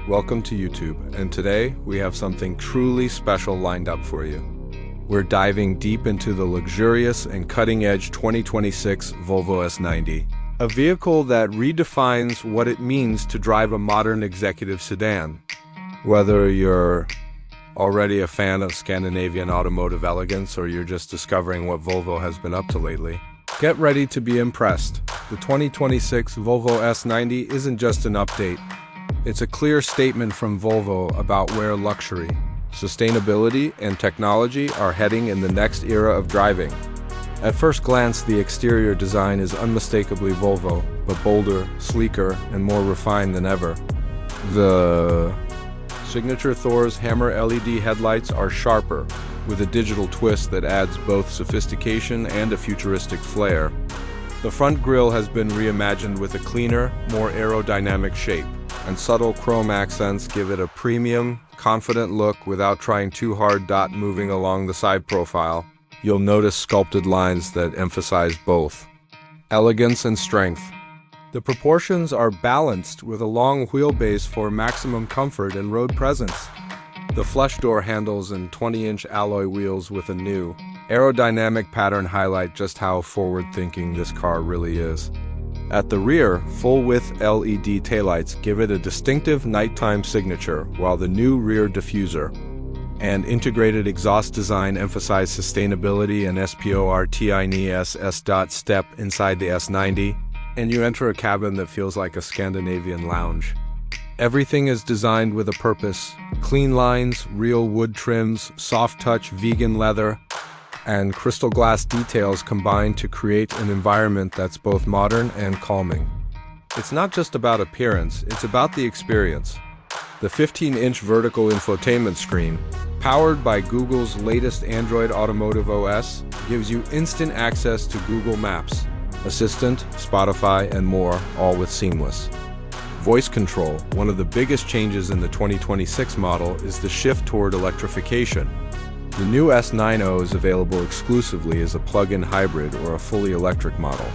welcome to YouTube, and today we have something truly special lined up for you. We're diving deep into the luxurious and cutting-edge 2026 Volvo S90, a vehicle that redefines what it means to drive a modern executive sedan. Whether you're already a fan of Scandinavian automotive elegance or you're just discovering what Volvo has been up to lately, get ready to be impressed. The 2026 Volvo S90 isn't just an update. It's a clear statement from Volvo about where luxury, sustainability, and technology are heading in the next era of driving. At first glance, the exterior design is unmistakably Volvo, but bolder, sleeker, and more refined than ever. The signature Thor's Hammer LED headlights are sharper, with a digital twist that adds both sophistication and a futuristic flair. The front grille has been reimagined with a cleaner, more aerodynamic shape, and subtle chrome accents give it a premium, confident look without trying too hard. Moving along the side profile, you'll notice sculpted lines that emphasize both elegance and strength. The proportions are balanced with a long wheelbase for maximum comfort and road presence. The flush door handles and 20-inch alloy wheels with a new, aerodynamic pattern highlight just how forward-thinking this car really is. At the rear, full-width LED taillights give it a distinctive nighttime signature, while the new rear diffuser and integrated exhaust design emphasize sustainability and sportiness. Step inside the S90, and you enter a cabin that feels like a Scandinavian lounge. Everything is designed with a purpose: clean lines, real wood trims, soft-touch vegan leather, and crystal glass details combine to create an environment that's both modern and calming. It's not just about appearance, it's about the experience. The 15-inch vertical infotainment screen, powered by Google's latest Android Automotive OS, gives you instant access to Google Maps, Assistant, Spotify, and more, all with seamless voice control. One of the biggest changes in the 2026 model is the shift toward electrification. The new S90 is available exclusively as a plug-in hybrid or a fully electric model.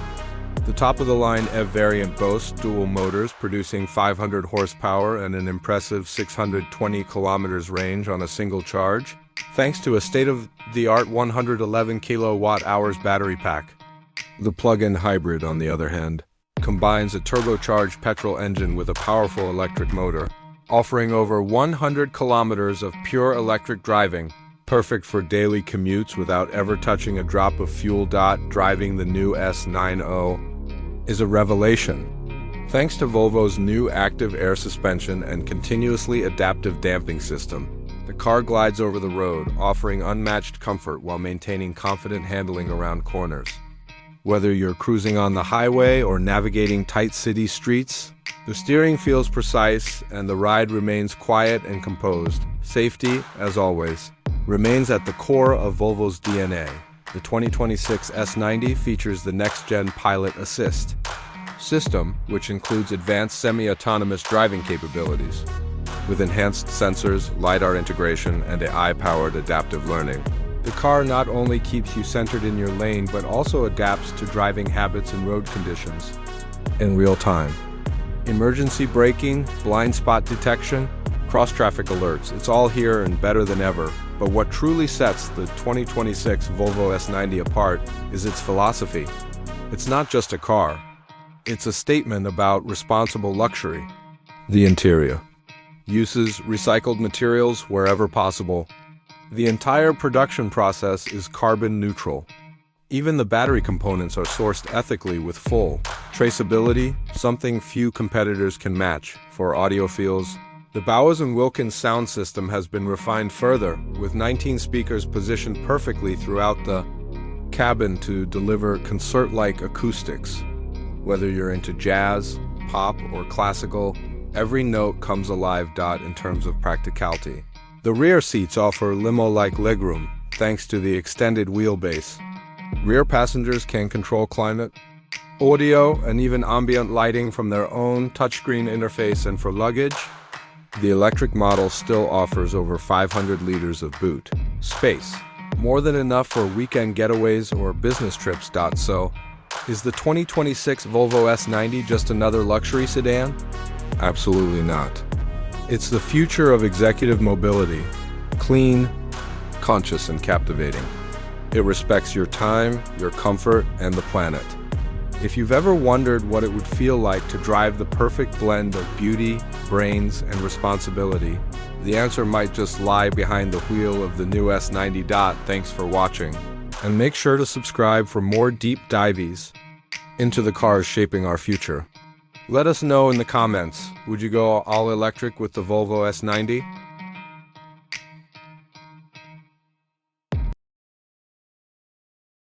The top-of-the-line EV variant boasts dual motors producing 500 horsepower and an impressive 620 kilometers range on a single charge, thanks to a state-of-the-art 111 kilowatt-hours battery pack. The plug-in hybrid, on the other hand, combines a turbocharged petrol engine with a powerful electric motor, offering over 100 kilometers of pure electric driving, perfect for daily commutes without ever touching a drop of fuel. Driving the new S90 is a revelation. Thanks to Volvo's new active air suspension and continuously adaptive damping system, the car glides over the road, offering unmatched comfort while maintaining confident handling around corners. Whether you're cruising on the highway or navigating tight city streets, the steering feels precise and the ride remains quiet and composed. Safety, as always, remains at the core of Volvo's DNA. The 2026 S90 features the next-gen Pilot Assist system, which includes advanced semi-autonomous driving capabilities, with enhanced sensors, LiDAR integration, and AI-powered adaptive learning. The car not only keeps you centered in your lane, but also adapts to driving habits and road conditions in real time. Emergency braking, blind spot detection, cross-traffic alerts, it's all here and better than ever. But what truly sets the 2026 Volvo S90 apart is its philosophy. It's not just a car. It's a statement about responsible luxury. The interior uses recycled materials wherever possible. The entire production process is carbon neutral. Even the battery components are sourced ethically with full traceability, something few competitors can match. For audiophiles, the Bowers & Wilkins sound system has been refined further, with 19 speakers positioned perfectly throughout the cabin to deliver concert-like acoustics. Whether you're into jazz, pop, or classical, every note comes alive. In terms of practicality, the rear seats offer limo-like legroom, thanks to the extended wheelbase. Rear passengers can control climate, audio, and even ambient lighting from their own touchscreen interface. And for luggage, the electric model still offers over 500 liters of boot space, more than enough for weekend getaways or business trips. So, is the 2026 Volvo S90 just another luxury sedan? Absolutely not. It's the future of executive mobility. Clean, conscious, and captivating. It respects your time, your comfort, and the planet. If you've ever wondered what it would feel like to drive the perfect blend of beauty, brains, and responsibility, the answer might just lie behind the wheel of the new S90. Thanks for watching. And make sure to subscribe for more deep dives into the cars shaping our future. Let us know in the comments, would you go all electric with the Volvo S90?